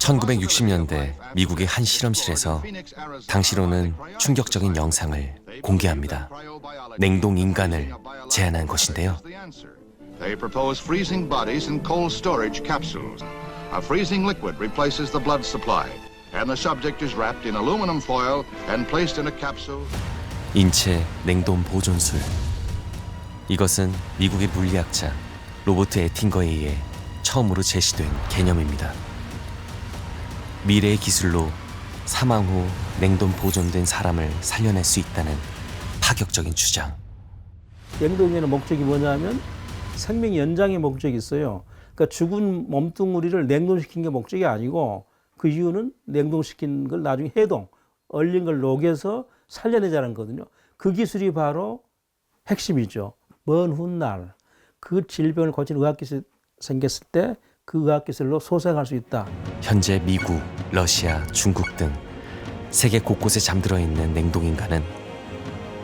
1960년대 미국의 한 실험실에서 당시로는 충격적인 영상을 공개합니다. 냉동 인간을 제안한 것인데요. They propose freezing bodies in cold storage capsules. A freezing liquid replaces the blood supply, and the subject is wrapped in aluminum foil and placed in a capsule. 인체 냉동 보존술. 이것은 미국의 물리학자 로버트 에팅거에 의해 처음으로 제시된 개념입니다. 미래의 기술로 사망 후 냉동 보존된 사람을 살려낼 수 있다는 파격적인 주장. 냉동에는 목적이 뭐냐면 생명 연장의 목적이 있어요. 그러니까 죽은 몸뚱아리를 냉동시킨 게 목적이 아니고 그 이유는 냉동시킨 걸 나중에 해동, 얼린 걸 녹여서 살려내자는 거거든요. 그 기술이 바로 핵심이죠. 먼 훗날 그 질병을 고치는 의학기술이 생겼을 때 그 의학기술로 소생할 수 있다. 현재 미국, 러시아, 중국 등 세계 곳곳에 잠들어 있는 냉동인간은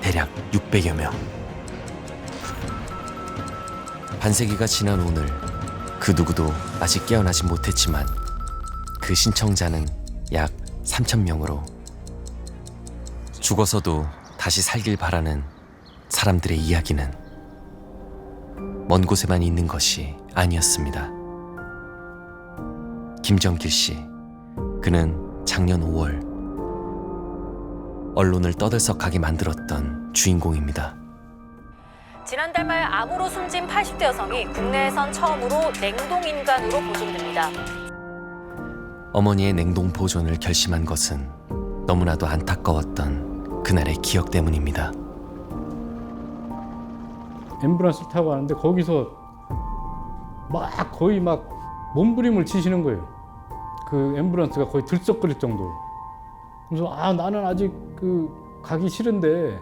대략 600여 명. 반세기가 지난 오늘 그 누구도 아직 깨어나지 못했지만 그 신청자는 약 3,000명으로 죽어서도 다시 살길 바라는 사람들의 이야기는 먼 곳에만 있는 것이 아니었습니다. 김정길 씨, 그는 작년 5월 언론을 떠들썩하게 만들었던 주인공입니다. 지난달 말 암으로 숨진 80대 여성이 국내에선 처음으로 냉동인간으로 보존됩니다. 어머니의 냉동 보존을 결심한 것은 너무나도 안타까웠던 그날의 기억 때문입니다. 앰뷸런스를 타고 가는데 거기서 거의 몸부림을 치시는 거예요. 그 앰뷸런스가 거의 들썩거릴 정도로. 그래서 나는 아직 가기 싫은데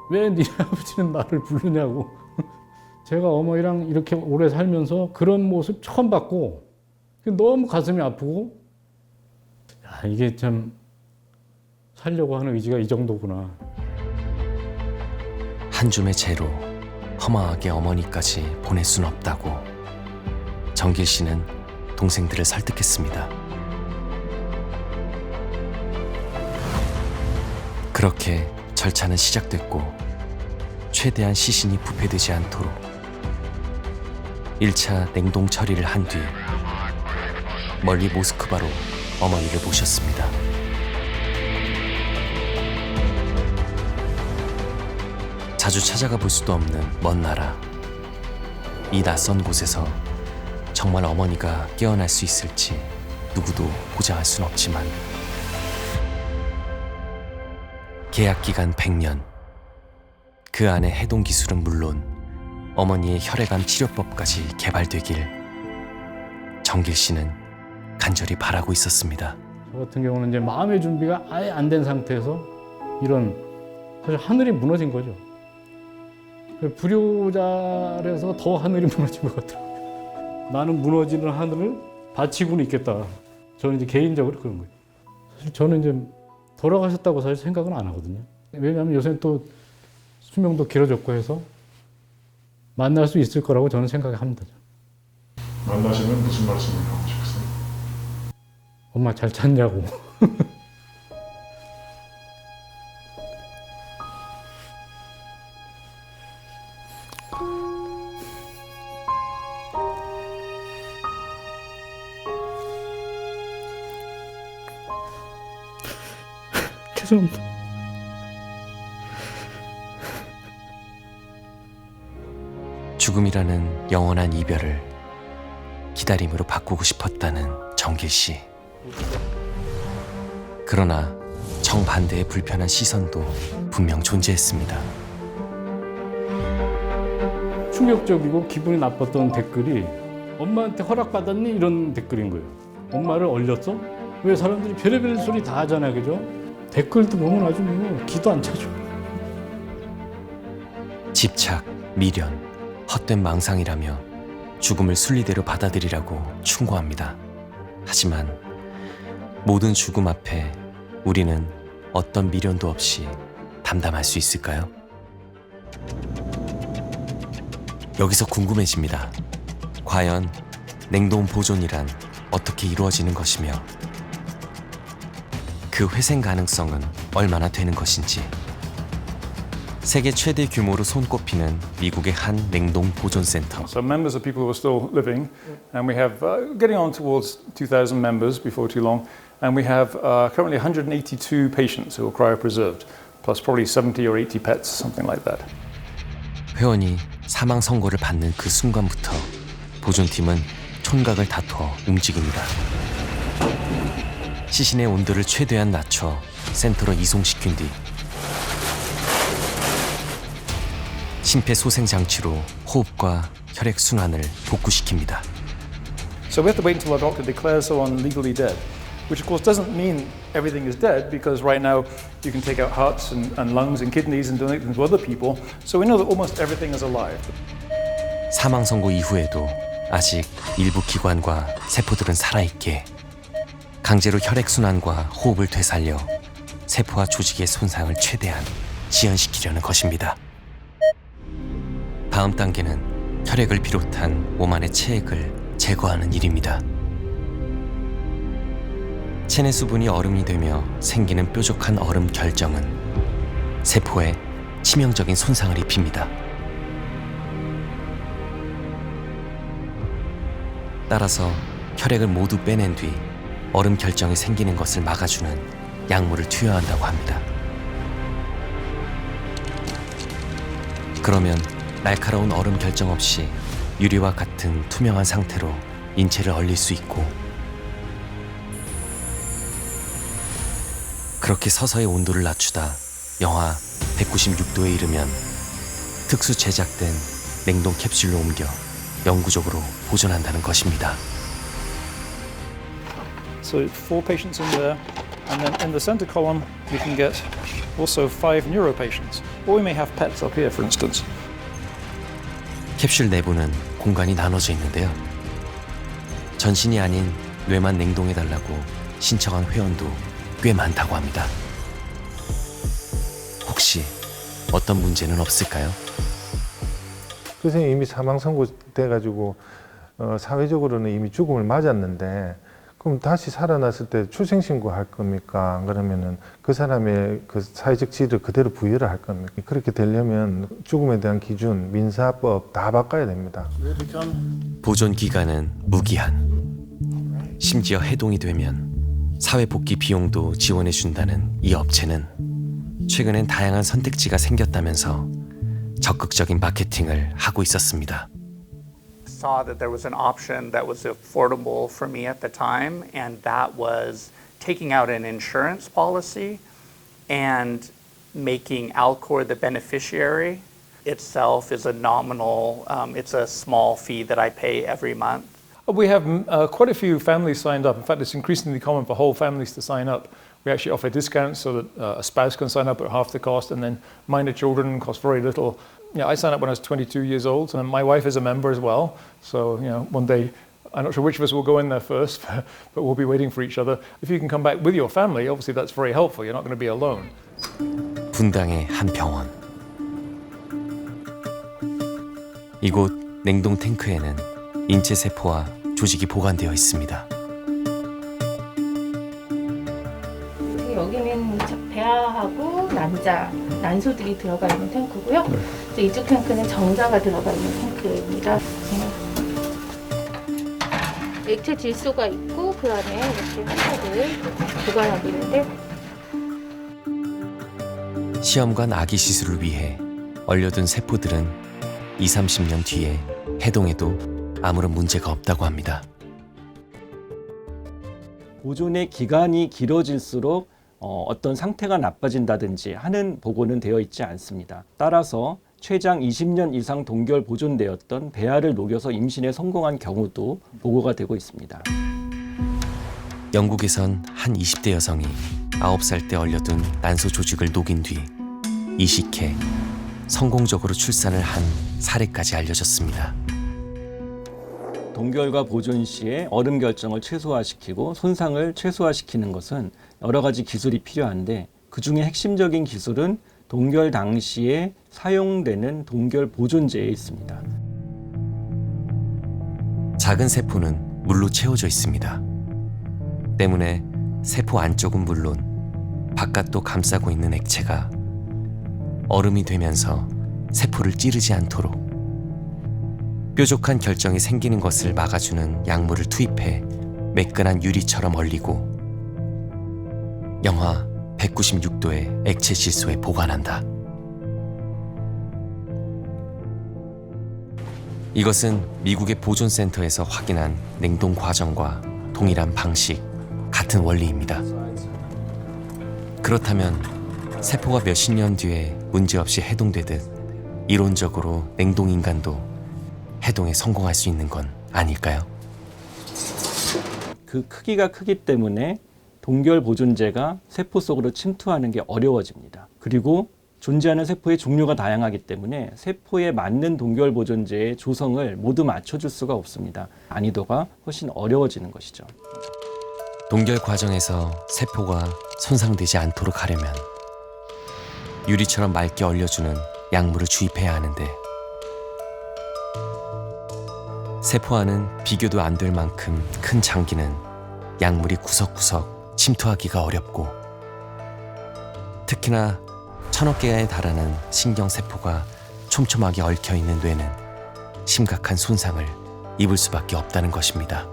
왜 네 아버지는 나를 부르냐고. 제가 어머니랑 이렇게 오래 살면서 그런 모습 처음 봤고 너무 가슴이 아프고 이게 참 살려고 하는 의지가 이 정도구나. 한 줌의 재로 허망하게 어머니까지 보낼 순 없다고 정길 씨는 동생들을 설득했습니다. 그렇게 절차는 시작됐고 최대한 시신이 부패되지 않도록 1차 냉동 처리를 한 뒤 멀리 모스크바로 어머니를 모셨습니다. 자주 찾아가 볼 수도 없는 먼 나라. 이 낯선 곳에서 정말 어머니가 깨어날 수 있을지 누구도 보장할 순 없지만 계약 기간 100년. 그 안에 해동 기술은 물론 어머니의 혈액암 치료법까지 개발되길 정길 씨는 간절히 바라고 있었습니다. 저 같은 경우는 이제 마음의 준비가 아예 안 된 상태에서 이런 사실 하늘이 무너진 거죠. 불효자라서 더 하늘이 무너진 것 같더라고요. 나는 무너지는 하늘을 바치고는 있겠다. 저는 이제 개인적으로 그런 거예요. 사실 저는 이제 돌아가셨다고 사실 생각은 안 하거든요. 왜냐하면 요새 또 수명도 길어졌고 해서 만날 수 있을 거라고 저는 생각합니다. 만나시면 무슨 말씀을 하고 싶으세요? 엄마 잘 찾냐고. 죄송합니다. 죽음이라는 영원한 이별을 기다림으로 바꾸고 싶었다는 정길 씨. 그러나 정반대의 불편한 시선도 분명 존재했습니다. 충격적이고 기분이 나빴던 댓글이 엄마한테 허락받았니? 이런 댓글인 거예요. 엄마를 얼렸어? 왜 사람들이 별의별 소리 다 하잖아요, 그죠? 댓글도 보면 아주 기도 안 차죠. 집착, 미련, 헛된 망상이라며 죽음을 순리대로 받아들이라고 충고합니다. 하지만 모든 죽음 앞에 우리는 어떤 미련도 없이 담담할 수 있을까요? 여기서 궁금해집니다. 과연 냉동 보존이란 어떻게 이루어지는 것이며 그 회생 가능성은 얼마나 되는 것인지. 세계 최대 규모로 손꼽히는 미국의 한 냉동 보존센터. So members are people who are still living, and we have getting on towards 2,000 members before too long, and we have currently 182 patients who are cryopreserved, plus probably 70 or 80 pets, something like that. 회원이 사망 선고를 받는 그 순간부터 보존팀은 촌각을 다투어 움직입니다. 시신의 온도를 최대한 낮춰 센터로 이송시킨 뒤 심폐소생장치로 호흡과 혈액순환을 복구시킵니다. So we have to wait until our doctor declares someone legally dead, which of course doesn't mean everything is dead, because right now you can take out hearts and lungs and kidneys and donate them to other people. So we know that almost everything is alive. 사망 선고 이후에도 아직 일부 기관과 세포들은 살아있기에 강제로 혈액순환과 호흡을 되살려 세포와 조직의 손상을 최대한 지연시키려는 것입니다. 다음 단계는 혈액을 비롯한 몸 안의 체액을 제거하는 일입니다. 체내 수분이 얼음이 되며 생기는 뾰족한 얼음 결정은 세포에 치명적인 손상을 입힙니다. 따라서 혈액을 모두 빼낸 뒤 얼음 결정이 생기는 것을 막아주는 약물을 투여한다고 합니다. 그러면 날카로운 얼음 결정 없이 유리와 같은 투명한 상태로 인체를 얼릴 수 있고, 그렇게 서서히 온도를 낮추다 영하 196도에 이르면 특수 제작된 냉동 캡슐로 옮겨 영구적으로 보존한다는 것입니다. So 4 patients in there, and then in the center column we can get also 5 neuro patients, or we may have pets up here, for instance. 캡슐 내부는 공간이 나눠져 있는데요. 전신이 아닌 뇌만 냉동해달라고 신청한 회원도 꽤 많다고 합니다. 혹시 어떤 문제는 없을까요? 그 선생님이 이미 사망 선고돼가지고 사회적으로는 이미 죽음을 맞았는데, 그럼 다시 살아났을 때 출생신고 할 겁니까? 그러면은 그 사람의 그 사회적 지위를 그대로 부여를 할 겁니까? 그렇게 되려면 죽음에 대한 기준, 민사법 다 바꿔야 됩니다. 보존 기간은 무기한. 심지어 해동이 되면 사회복귀 비용도 지원해준다는 이 업체는 최근엔 다양한 선택지가 생겼다면서 적극적인 마케팅을 하고 있었습니다. Saw that there was an option that was affordable for me at the time, and that was taking out an insurance policy and making Alcor the beneficiary. Itself is a nominal, it's a small fee that I pay every month. We have quite a few families signed up. In fact, it's increasingly common for whole families to sign up. We actually offer discounts so that a spouse can sign up at half the cost, and then minor children cost very little. Yeah, I signed up when I was 22 years old, and my wife is a member as well. So, one day, I'm not sure which of us will go in there first, but we'll be waiting for each other. If you can come back with your family, obviously that's very helpful. You're not going to be alone. 분당의 한 병원. 이곳 냉동 탱크에는 인체 세포와 조직이 보관되어 있습니다. 여기는 배아하고 난소들이 들어가 있는 탱크고요. 이쪽 탱크는 정자가 들어가 있는 탱크입니다. 액체 질소가 있고 그 안에 이렇게 한약을 보관하고 있는데, 시험관 아기 시술을 위해 얼려둔 세포들은 20-30년 뒤에 해동해도 아무런 문제가 없다고 합니다. 보존의 기간이 길어질수록 어떤 상태가 나빠진다든지 하는 보고는 되어 있지 않습니다. 따라서 최장 20년 이상 동결 보존되었던 배아를 녹여서 임신에 성공한 경우도 보고가 되고 있습니다. 영국에선 한 20대 여성이 9살 때 얼려둔 난소 조직을 녹인 뒤 이식해 성공적으로 출산을 한 사례까지 알려졌습니다. 동결과 보존 시에 얼음 결정을 최소화시키고 손상을 최소화시키는 것은 여러 가지 기술이 필요한데, 그 중에 핵심적인 기술은 동결 당시에 사용되는 동결 보존제에 있습니다. 작은 세포는 물로 채워져 있습니다. 때문에 세포 안쪽은 물론 바깥도 감싸고 있는 액체가 얼음이 되면서 세포를 찌르지 않도록 뾰족한 결정이 생기는 것을 막아주는 약물을 투입해 매끈한 유리처럼 얼리고 영하 196도의 액체 질소에 보관한다. 이것은 미국의 보존센터에서 확인한 냉동 과정과 동일한 방식, 같은 원리입니다. 그렇다면 세포가 몇십 년 뒤에 문제없이 해동되듯 이론적으로 냉동인간도 해동에 성공할 수 있는 건 아닐까요? 그 크기가 크기 때문에 동결 보존제가 세포 속으로 침투하는 게 어려워집니다. 그리고 존재하는 세포의 종류가 다양하기 때문에 세포에 맞는 동결 보존제의 조성을 모두 맞춰줄 수가 없습니다. 난이도가 훨씬 어려워지는 것이죠. 동결 과정에서 세포가 손상되지 않도록 하려면 유리처럼 맑게 얼려주는 약물을 주입해야 하는데 세포 안은 비교도 안 될 만큼 큰 장기는 약물이 구석구석 침투하기가 어렵고 특히나 1000억 개에 달하는 신경세포가 촘촘하게 얽혀있는 뇌는 심각한 손상을 입을 수밖에 없다는 것입니다.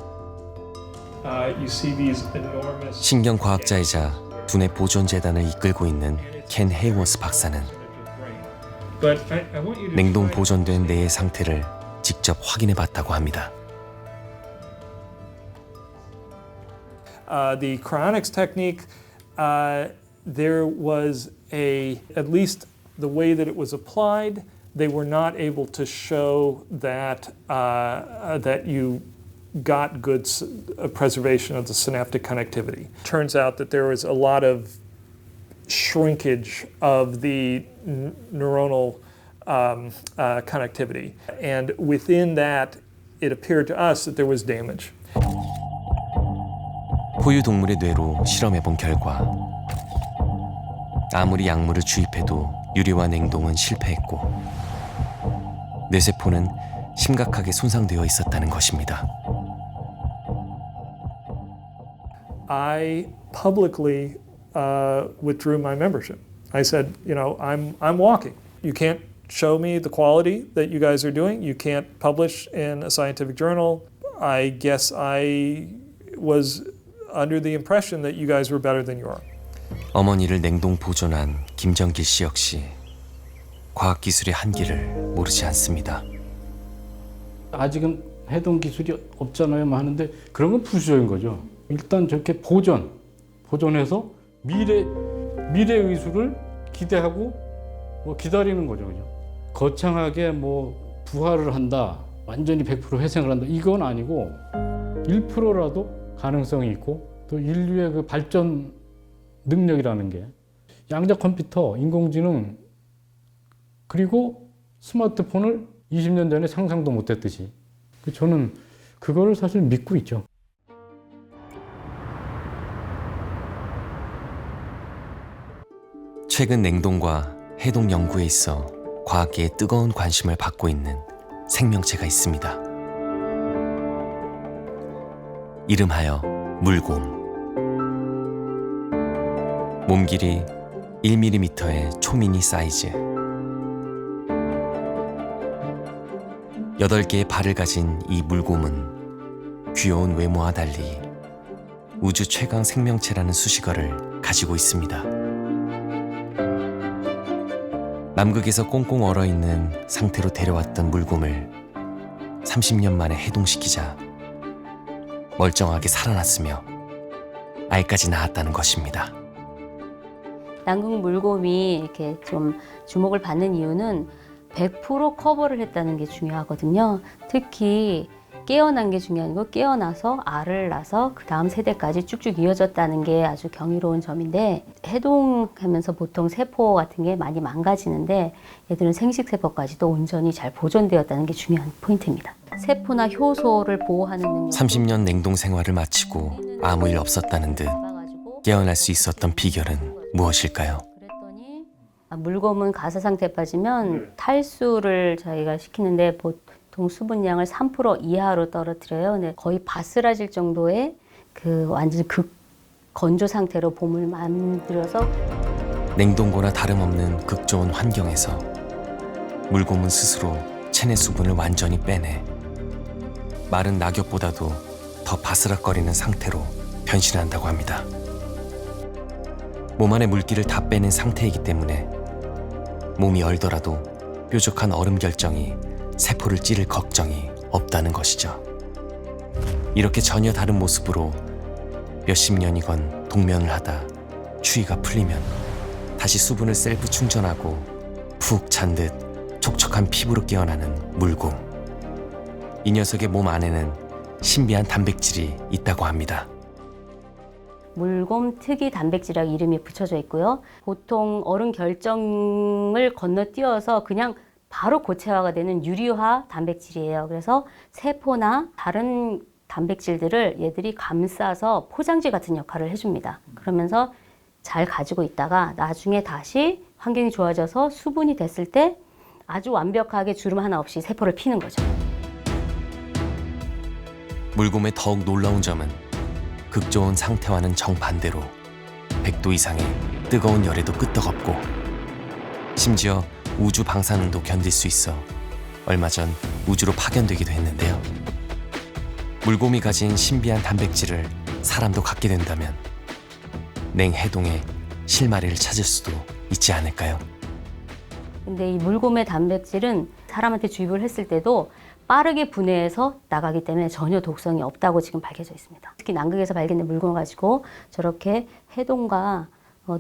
신경과학자이자 두뇌 보존재단을 이끌고 있는 켄 헤이워스 박사는 냉동 보존된 뇌의 상태를 직접 확인해 봤다고 합니다. The cryonics technique, there was at least the way that it was applied, they were not able to show that that you got good preservation of the synaptic connectivity. Turns out that there was a lot of shrinkage of the neuronal connectivity, and within that, it appeared to us that there was damage. 포유동물의 뇌로 실험해본 결과 아무리 약물을 주입해도 유리와 냉동은 실패했고 뇌세포는 심각하게 손상되어 있었다는 것입니다. I publicly withdrew my membership. I said, you know, I'm walking. You can't show me the quality that you guys are doing. You can't publish in a scientific journal. I guess I was under the impression that you guys were better than you are. 어머니를 냉동 보존한 김정길 씨 역시 과학기술의 한계를 모르지 않습니다. 아직은 해동 기술이 없잖아요 하는데 그런 건 부수적인 거죠. 일단 저렇게 보존해서 미래 의술을 기대하고 뭐 기다리는 거죠. 그죠? 거창하게 뭐 부활을 한다, 완전히 100% 회생을 한다 이건 아니고 1%라도 가능성이 있고 또 인류의 그 발전 능력이라는 게 양자 컴퓨터, 인공지능 그리고 스마트폰을 20년 전에 상상도 못했듯이 저는 그거를 사실 믿고 있죠. 최근 냉동과 해동 연구에 있어 과학계에 뜨거운 관심을 받고 있는 생명체가 있습니다. 이름하여 물곰. 몸 길이 1mm의 초미니 사이즈. 8개의 발을 가진 이 물곰은 귀여운 외모와 달리 우주 최강 생명체라는 수식어를 가지고 있습니다. 남극에서 꽁꽁 얼어있는 상태로 데려왔던 물곰을 30년 만에 해동시키자 멀쩡하게 살아났으며 알까지 낳았다는 것입니다. 남극 물곰이 이렇게 좀 주목을 받는 이유는 100% 커버를 했다는 게 중요하거든요. 특히 깨어난 게 중요한 거, 깨어나서 알을 낳아서 그 다음 세대까지 쭉쭉 이어졌다는 게 아주 경이로운 점인데 해동하면서 보통 세포 같은 게 많이 망가지는데 얘들은 생식세포까지도 온전히 잘 보존되었다는 게 중요한 포인트입니다. 세포나 효소를 보호하는 능력 30년 냉동 생활을 마치고 아무 일 없었다는 듯 깨어날 수 있었던 비결은 무엇일까요? 물곰은 가사 상태에 빠지면 탈수를 저희가 시키는데 보통 수분량을 3% 이하로 떨어뜨려요. 근데 거의 바스라질 정도의 그 완전 건조 상태로 봄을 만들어서 냉동고나 다름없는 극좋은 환경에서 물고문 스스로 체내 수분을 완전히 빼내 마른 낙엽보다도 더 바스락거리는 상태로 변신한다고 합니다. 몸 안의 물기를 다 빼낸 상태이기 때문에 몸이 얼더라도 뾰족한 얼음 결정이 세포를 찌를 걱정이 없다는 것이죠. 이렇게 전혀 다른 모습으로 몇십 년이건 동면을 하다 추위가 풀리면 다시 수분을 셀프 충전하고 푹 잔 듯 촉촉한 피부로 깨어나는 물곰. 이 녀석의 몸 안에는 신비한 단백질이 있다고 합니다. 물곰 특이 단백질이라고 이름이 붙여져 있고요. 보통 얼음 결정을 건너뛰어서 그냥 바로 고체화가 되는 유리화 단백질이에요. 그래서 세포나 다른 단백질들을 얘들이 감싸서 포장지 같은 역할을 해줍니다. 그러면서 잘 가지고 있다가 나중에 다시 환경이 좋아져서 수분이 됐을 때 아주 완벽하게 주름 하나 없이 세포를 피는 거죠. 물곰의 더욱 놀라운 점은 극좋은 상태와는 정반대로 100도 이상의 뜨거운 열에도 끄떡없고 심지어 우주 방사능도 견딜 수 있어 얼마 전 우주로 파견되기도 했는데요. 물곰이 가진 신비한 단백질을 사람도 갖게 된다면 냉해동의 실마리를 찾을 수도 있지 않을까요? 근데 이 물곰의 단백질은 사람한테 주입을 했을 때도 빠르게 분해해서 나가기 때문에 전혀 독성이 없다고 지금 밝혀져 있습니다. 특히 남극에서 발견된 물곰을 가지고 저렇게 해동과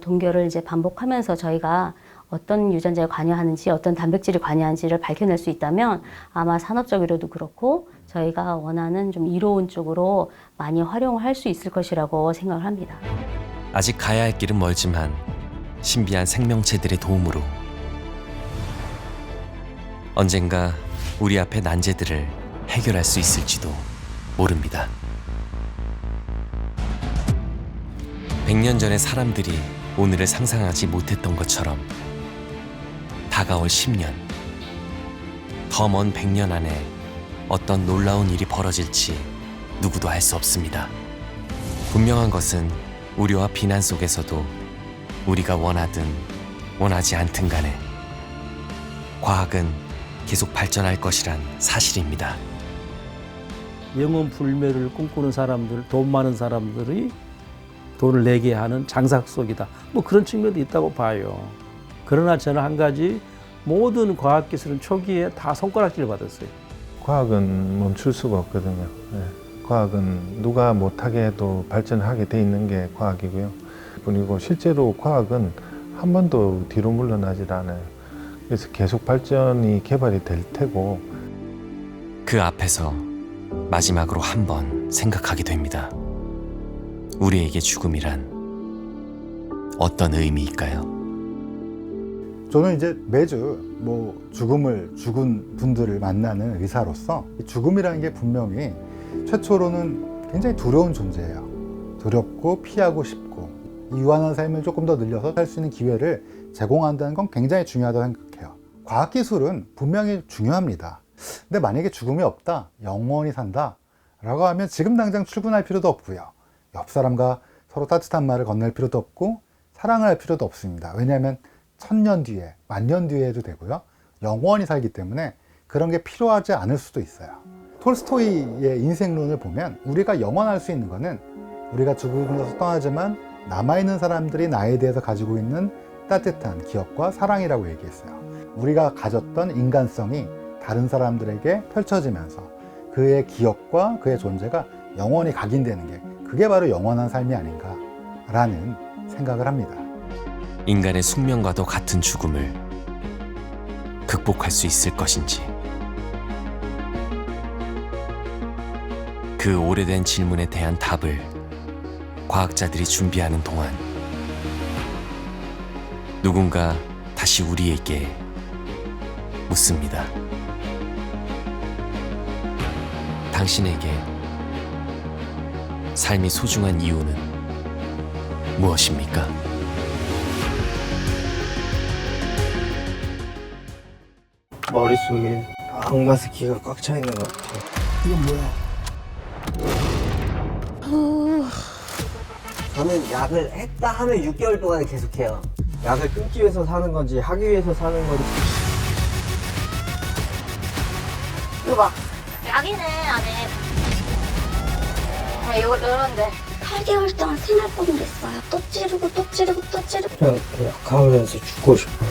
동결을 이제 반복하면서 저희가 어떤 유전자에 관여하는지 어떤 단백질이 관여하는지를 밝혀낼 수 있다면 아마 산업적으로도 그렇고 저희가 원하는 좀 이로운 쪽으로 많이 활용을 할 수 있을 것이라고 생각을 합니다. 아직 가야 할 길은 멀지만 신비한 생명체들의 도움으로 언젠가 우리 앞의 난제들을 해결할 수 있을지도 모릅니다. 100년 전의 사람들이 오늘을 상상하지 못했던 것처럼 다가올 10년, 더 먼 100년 안에 어떤 놀라운 일이 벌어질지 누구도 알 수 없습니다. 분명한 것은 우려와 비난 속에서도 우리가 원하든 원하지 않든 간에 과학은 계속 발전할 것이란 사실입니다. 영원 불멸을 꿈꾸는 사람들, 돈 많은 사람들이 돈을 내게 하는 장사 속이다. 뭐 그런 측면도 있다고 봐요. 그러나 저는 한 가지, 모든 과학기술은 초기에 다 손가락질을 받았어요. 과학은 멈출 수가 없거든요. 과학은 누가 못하게 해도 발전하게 돼 있는 게 과학이고요. 그리고 실제로 과학은 한 번도 뒤로 물러나질 않아요. 그래서 계속 발전이 개발이 될 테고. 그 앞에서 마지막으로 한 번 생각하게 됩니다. 우리에게 죽음이란 어떤 의미일까요? 저는 이제 매주 죽은 분들을 만나는 의사로서 이 죽음이라는 게 분명히 최초로는 굉장히 두려운 존재예요. 두렵고 피하고 싶고 유한한 삶을 조금 더 늘려서 살 수 있는 기회를 제공한다는 건 굉장히 중요하다고 생각해요. 과학기술은 분명히 중요합니다. 근데 만약에 죽음이 없다, 영원히 산다 라고 하면 지금 당장 출근할 필요도 없고요. 옆 사람과 서로 따뜻한 말을 건넬 필요도 없고 사랑을 할 필요도 없습니다. 왜냐하면 1000년 뒤에, 10,000년 뒤에도 되고요. 영원히 살기 때문에 그런 게 필요하지 않을 수도 있어요. 톨스토이의 인생론을 보면 우리가 영원할 수 있는 거는 우리가 죽으면서 떠나지만 남아있는 사람들이 나에 대해서 가지고 있는 따뜻한 기억과 사랑이라고 얘기했어요. 우리가 가졌던 인간성이 다른 사람들에게 펼쳐지면서 그의 기억과 그의 존재가 영원히 각인되는 게, 그게 바로 영원한 삶이 아닌가라는 생각을 합니다. 인간의 숙명과도 같은 죽음을 극복할 수 있을 것인지, 그 오래된 질문에 대한 답을 과학자들이 준비하는 동안 누군가 다시 우리에게 묻습니다. 당신에게 삶이 소중한 이유는 무엇입니까? 머릿속에 악마스키가 꽉 차 있는 것 같아. 이건 뭐야? 저는 약을 했다 하면 6개월 동안 계속해요. 약을 끊기 위해서 사는 건지 하기 위해서 사는 건지. 이거 봐. 약이네 안에. 이런데 8개월 동안 생활 뻥 됐어요. 또 찌르고 또 찌르고 또 찌르고. 그냥 약하면서 죽고 싶어요.